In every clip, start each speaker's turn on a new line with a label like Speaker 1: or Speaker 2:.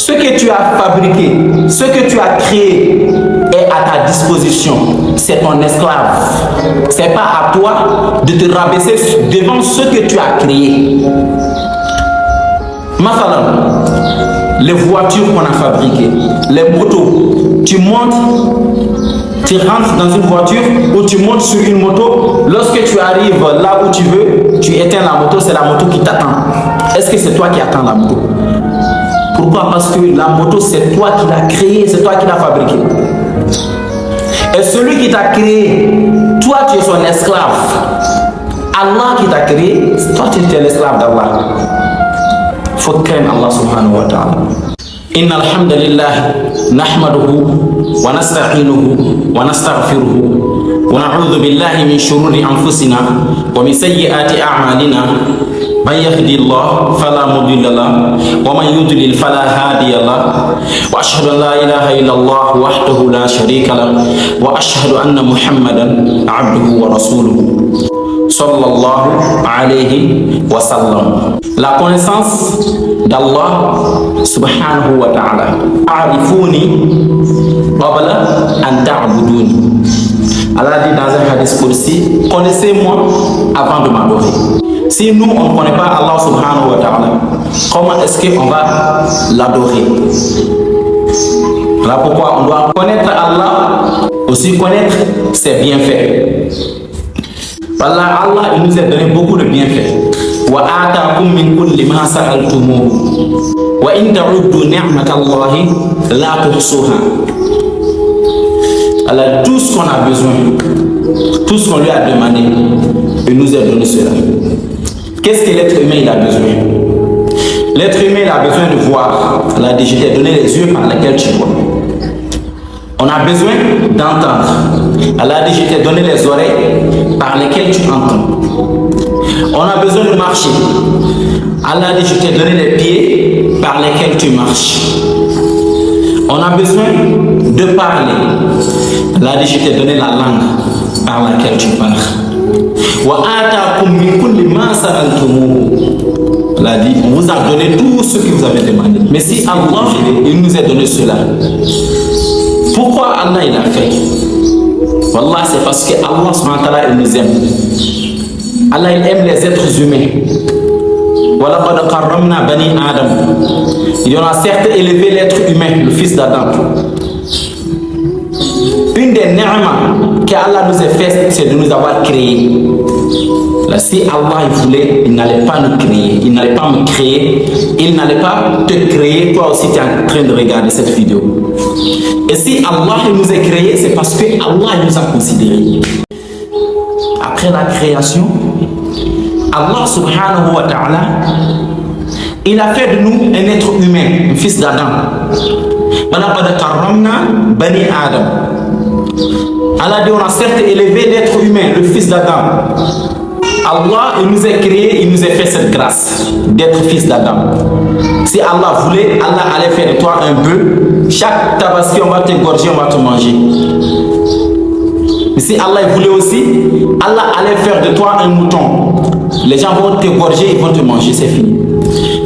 Speaker 1: Ce que tu as fabriqué, ce que tu as créé est à ta disposition. C'est ton esclave. C'est pas à toi de te rabaisser devant ce que tu as créé. Mathalan, les voitures qu'on a fabriquées, les motos, tu montes, tu rentres dans une voiture ou tu montes sur une moto. Lorsque tu arrives là où tu veux, tu éteins la moto, c'est la moto qui t'attend. Est-ce que c'est toi qui attends la moto? Pourquoi? Parce que la moto, c'est toi qui l'as créée, c'est toi qui l'as fabriquée. Et celui qui t'a créé, toi tu es son esclave. Allah qui t'a créé, toi tu es l'esclave d'Allah. Il faut craindre Allah subhanahu wa ta'ala. Inna alhamdulillah, nahmaduhu, wa nasta'inuhu, wa nastaghfiruhu, wa na'udhu billahi min shururi anfusina, wa min sayyiati a'malina. من يهدي الله فلا مضل له ومن يضلل فلا هادي له واشهد ان لا اله الا الله وحده لا شريك له واشهد ان محمدا عبده ورسوله صلى الله عليه وسلم. La connaissance d'Allah subhanahu wa ta'ala. A'rifuni qabla an ta'buduni. Allah dit dans un hadith qudsi, connaissez-moi avant de m'adorer. Si nous, on ne connaît pas Allah subhanahu wa ta'ala, comment est-ce qu'on va l'adorer? Voilà pourquoi on doit connaître Allah, aussi connaître ses bienfaits. Voilà, Allah il nous a donné beaucoup de bienfaits. Wa ataakum min kulli ma sa'altumuhu wa in ta'uddu ni'matallahi la tuhsuha. Allah, tout ce qu'on a besoin, tout ce qu'on lui a demandé, il nous a donné cela. Qu'est-ce que l'être humain il a besoin? L'être humain il a besoin de voir. Allah dit, je t'ai donné les yeux par lesquels tu vois. On a besoin d'entendre. Allah dit, je t'ai donné les oreilles par lesquelles tu entends. On a besoin de marcher. Allah dit, je t'ai donné les pieds par lesquels tu marches. On a besoin de parler. Allah dit, je t'ai donné la langue par laquelle tu parles. Allah dit, on vous a donné tout ce que vous avez demandé. Mais si Allah, il nous a donné cela, pourquoi Allah il a fait? Wallah, c'est parce que Allah subhanahu wa ta'ala il nous aime. Allah il aime les êtres humains. وَلَقَدْ كَرَّمْنَا بَنِي آدَمَ. Il en a certes élevé l'être humain, le fils d'Adam. Une des ni'mas qu'Allah nous a fait, c'est de nous avoir créés. Là, si Allah il voulait, il n'allait pas nous créer, il n'allait pas me créer, il n'allait pas te créer. Toi aussi, tu es en train de regarder cette vidéo. Et si Allah il nous a créés, c'est parce que Allah il nous a considérés. Après la création, Allah subhanahu wa ta'ala, il a fait de nous un être humain, un fils d'Adam. وَلَقَدْ كَرَّمْنَا بَنِي آدَمَ. Allah dit, on a certes élevé l'être humain, le fils d'Adam. Allah il nous a créé, il nous a fait cette grâce d'être fils d'Adam. Si Allah voulait, Allah allait faire de toi un bœuf. Chaque tabaski, on va t'égorger, on va te manger. Mais si Allah voulait aussi, Allah allait faire de toi un mouton. Les gens vont t'égorger, ils vont te manger, c'est fini.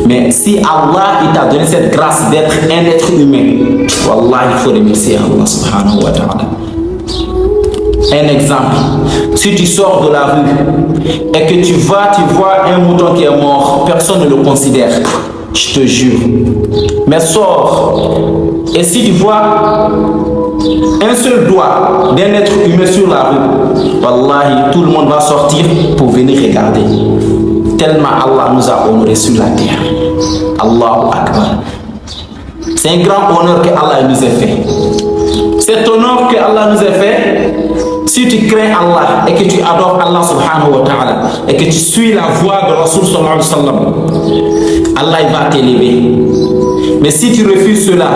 Speaker 1: Mais si Allah il t'a donné cette grâce d'être un être humain, wallah, il faut remercier Allah subhanahu wa ta'ala. Un exemple, si tu sors de la rue et que tu vois un mouton qui est mort, personne ne le considère, je te jure. Mais sors, et si tu vois un seul doigt d'un être humain sur la rue, wallahi, tout le monde va sortir pour venir regarder. Tellement Allah nous a honorés sur la terre. Allahu Akbar. C'est un grand honneur que Allah nous a fait. Cet honneur que Allah nous a fait, si tu crains Allah et que tu adores Allah subhanahu wa ta'ala et que tu suis la voie de Rasul sallallahu alayhi wa sallam, Allah il va t'élever. Mais si tu refuses cela,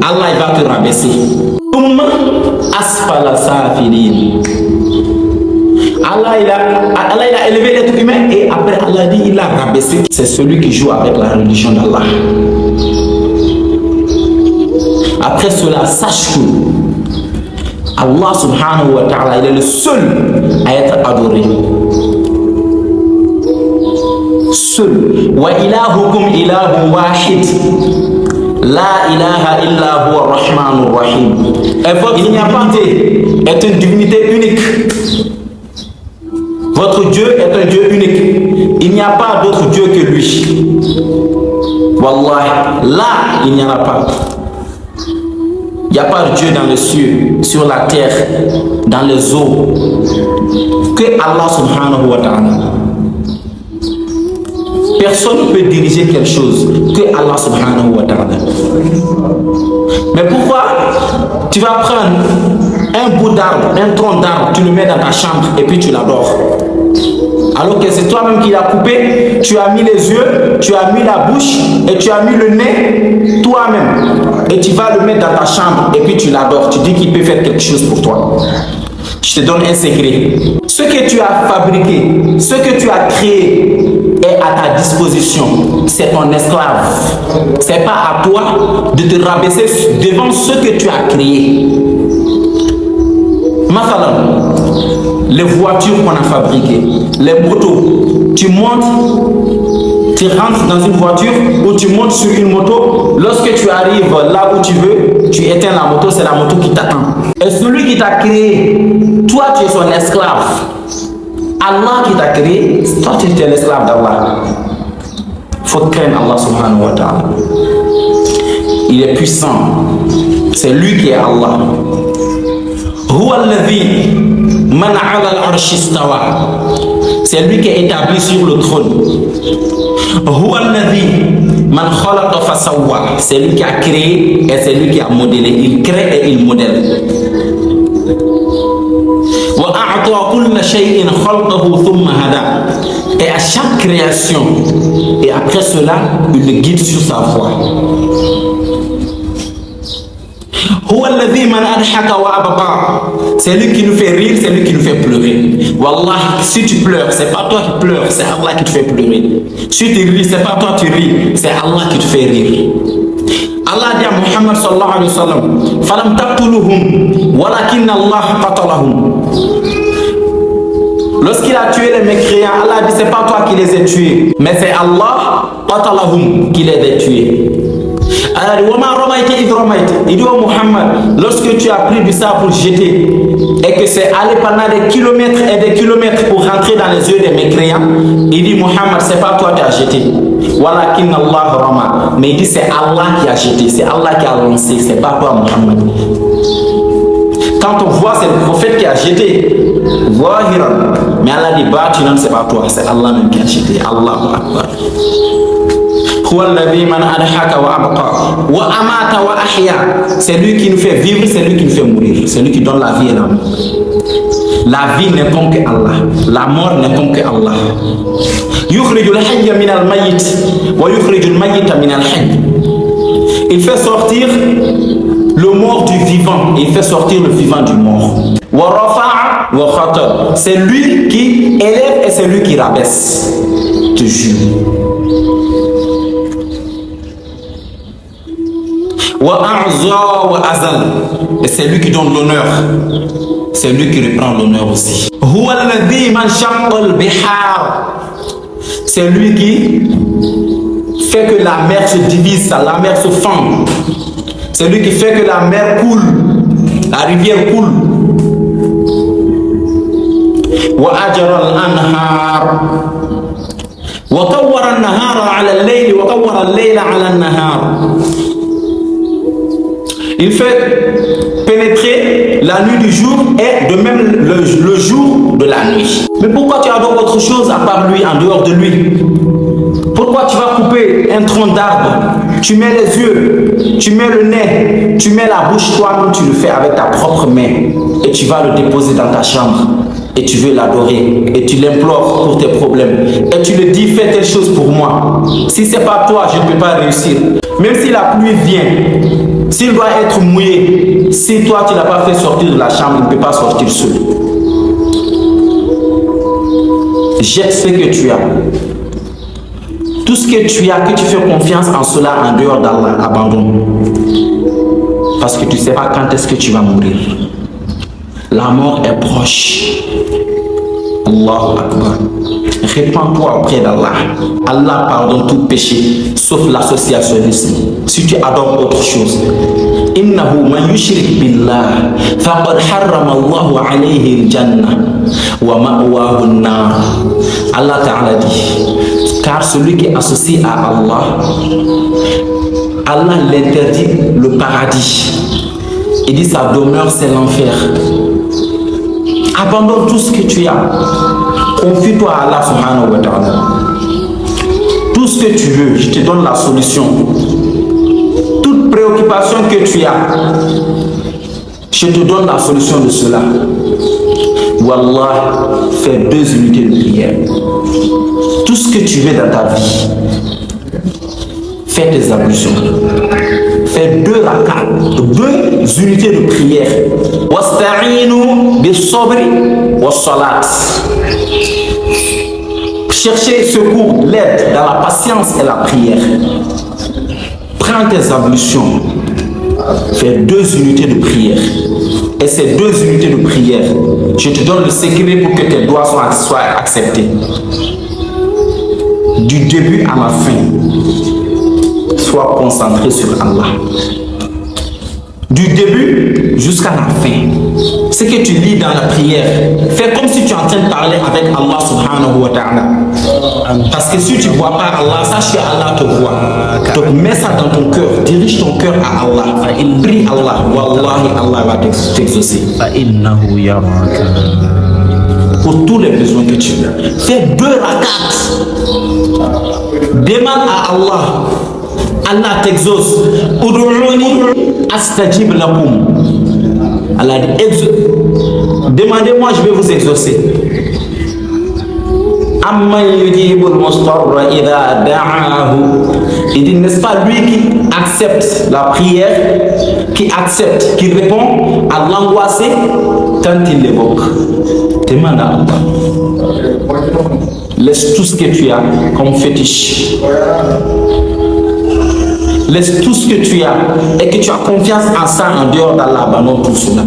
Speaker 1: Allah il va te rabaisser. Asfala safilin. Allah il a élevé l'être humain et après Allah dit il a rabaissé. C'est celui qui joue avec la religion d'Allah. Après cela, sache que Allah subhanahu wa ta'ala il est le seul à être adoré. Seul. Wa ilahukum ilahu wahid. La ilaha illa huwa rahmanur rahim. Et votre divinité est une divinité unique. Votre Dieu est un Dieu unique. Il n'y a pas d'autre Dieu que lui. Wallah, là, il n'y en a pas. Il n'y a pas de Dieu dans les cieux, sur la terre, dans les eaux, que Allah subhanahu wa ta'ala. Personne ne peut diriger quelque chose que Allah subhanahu wa ta'ala. Mais pourquoi tu vas prendre un bout d'arbre, un tronc d'arbre, tu le mets dans ta chambre et puis tu l'adores? Alors que c'est toi-même qui l'as coupé, tu as mis les yeux, tu as mis la bouche et tu as mis le nez toi-même. Et tu vas le mettre dans ta chambre et puis tu l'adores. Tu dis qu'il peut faire quelque chose pour toi. Je te donne un secret. Ce que tu as fabriqué, ce que tu as créé est à ta disposition. C'est ton esclave. C'est pas à toi de te rabaisser devant ce que tu as créé. Mathalan, les voitures qu'on a fabriquées, les motos, tu montes, tu rentres dans une voiture ou tu montes sur une moto. Lorsque tu arrives là où tu veux, tu éteins la moto, c'est la moto qui t'attend. Et celui qui t'a créé, toi tu es son esclave. Allah qui t'a créé, toi tu es l'esclave d'Allah. Il faut craindre Allah subhanahu wa ta'ala. Il est puissant. C'est lui qui est Allah. C'est lui qui est établi sur le trône. C'est lui qui a créé et c'est lui qui a modélé. Il crée et il modèle. Et à chaque création, et après cela, il le guide sur sa voie. C'est lui qui nous fait rire, c'est lui qui nous fait pleurer. Wallah, si tu pleures, c'est pas toi qui pleures, c'est Allah qui te fait pleurer. Si tu ris, c'est pas toi qui ris, c'est Allah qui te fait rire. Allah dit à Muhammad sallallahu alayhi wa sallam, falam taqtuluhum walakin Allah qatalahum. Lorsqu'il a tué les mécréants, Allah dit c'est pas toi qui les as tués, mais c'est Allah qatalahum qui les a tués. Il dit au Muhammad, lorsque tu as pris du sable pour jeter et que c'est allé pendant des kilomètres et des kilomètres pour rentrer dans les yeux des mécréants, il dit Muhammad, c'est pas toi qui as jeté. Walakin Allah rama. Mais il dit c'est Allah qui a jeté, c'est Allah qui a lancé, c'est pas toi Muhammad. Quand on voit c'est le prophète qui a jeté, mais Allah dit bah tu non c'est pas toi, c'est Allah même qui a jeté. Allahu Akbar. C'est lui qui nous fait vivre, c'est lui qui nous fait mourir, c'est lui qui donne la vie et la mort. La vie n'épond que Allah, la mort n'épond que Allah. Il fait sortir le mort du vivant et il fait sortir le vivant du mort. C'est lui qui élève et c'est lui qui rabaisse. Je te jure. Et c'est lui qui donne l'honneur. C'est lui qui reprend l'honneur aussi. C'est lui qui fait que la mer se divise, la mer se fend. C'est lui qui fait que la mer coule, la rivière coule. Il fait pénétrer la nuit du jour et de même le jour de la nuit. Mais pourquoi tu adores autre chose à part lui, en dehors de lui? Pourquoi tu vas couper un tronc d'arbre? Tu mets les yeux, tu mets le nez, tu mets la bouche, toi-même tu le fais avec ta propre main. Et tu vas le déposer dans ta chambre. Et tu veux l'adorer. Et tu l'implores pour tes problèmes. Et tu le dis, fais telle chose pour moi. Si c'est pas toi, je ne peux pas réussir. Même si la pluie vient, s'il doit être mouillé, si toi tu n'as pas fait sortir de la chambre, il ne peut pas sortir seul. Jette ce que tu as. Tout ce que tu as, que tu fais confiance en cela en dehors d'Allah, abandonne. Parce que tu ne sais pas quand est-ce que tu vas mourir. La mort est proche. Allahu Akbar. Répands-toi auprès d'Allah. Allah pardonne tout péché, sauf l'associationnisme. Si tu adores autre chose. Innahu man yushrik billah faqad harrama Allahu alayhi al-jannah wa ma'wahu an-nar. Allah Ta'ala dit, car celui qui associe à Allah, Allah l'interdit le paradis. Il dit sa demeure c'est l'enfer. Abandonne tout ce que tu as. Confie-toi à Allah subhanahu wa ta'ala. Tout ce que tu veux, je te donne la solution. Toute préoccupation que tu as, je te donne la solution de cela. Wallah, fais 2 unités de prière. Tout ce que tu veux dans ta vie, fais tes ablutions. Fais 2 rakats, 2 unités de prière. Wasta'inu bis-sabri was-salat. Cherchez secours, l'aide dans la patience et la prière. Prends tes ablutions. Fais 2 unités de prière. Et ces 2 unités de prière, je te donne le secret pour que tes doigts soient acceptés. Du début à la fin, sois concentré sur Allah. Du début jusqu'à la fin. Ce que tu lis dans la prière, fais comme si tu es en train de parler avec Allah subhanahu wa ta'ala. Parce que si tu ne vois pas Allah, sache que Allah te voit. Donc mets ça dans ton cœur, dirige ton cœur à Allah. Prie Allah, wallahi Allah va t'exaucer. Pour tous les besoins que tu veux. Fais 2 rakats. Demande à Allah. Allah t'exauce. Ud'uni astajib lakum. Allah dit, demandez-moi, je vais vous exaucer. Il dit, n'est-ce pas lui qui accepte la prière, qui accepte, qui répond à l'angoissé quand il l'évoque. Demande à Allah. Laisse tout ce que tu as comme fétiche. Laisse tout ce que tu as et que tu as confiance en ça en dehors d'Allah, abandonne tout cela.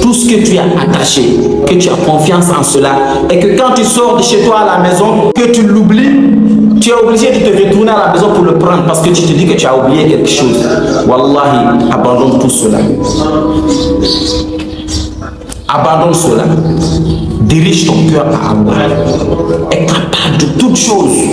Speaker 1: Tout ce que tu as attaché, que tu as confiance en cela et que quand tu sors de chez toi à la maison, que tu l'oublies, tu es obligé de te retourner à la maison pour le prendre parce que tu te dis que tu as oublié quelque chose. Wallahi, abandonne tout cela. Abandonne cela. Dirige ton cœur à Allah. Est capable de toutes choses.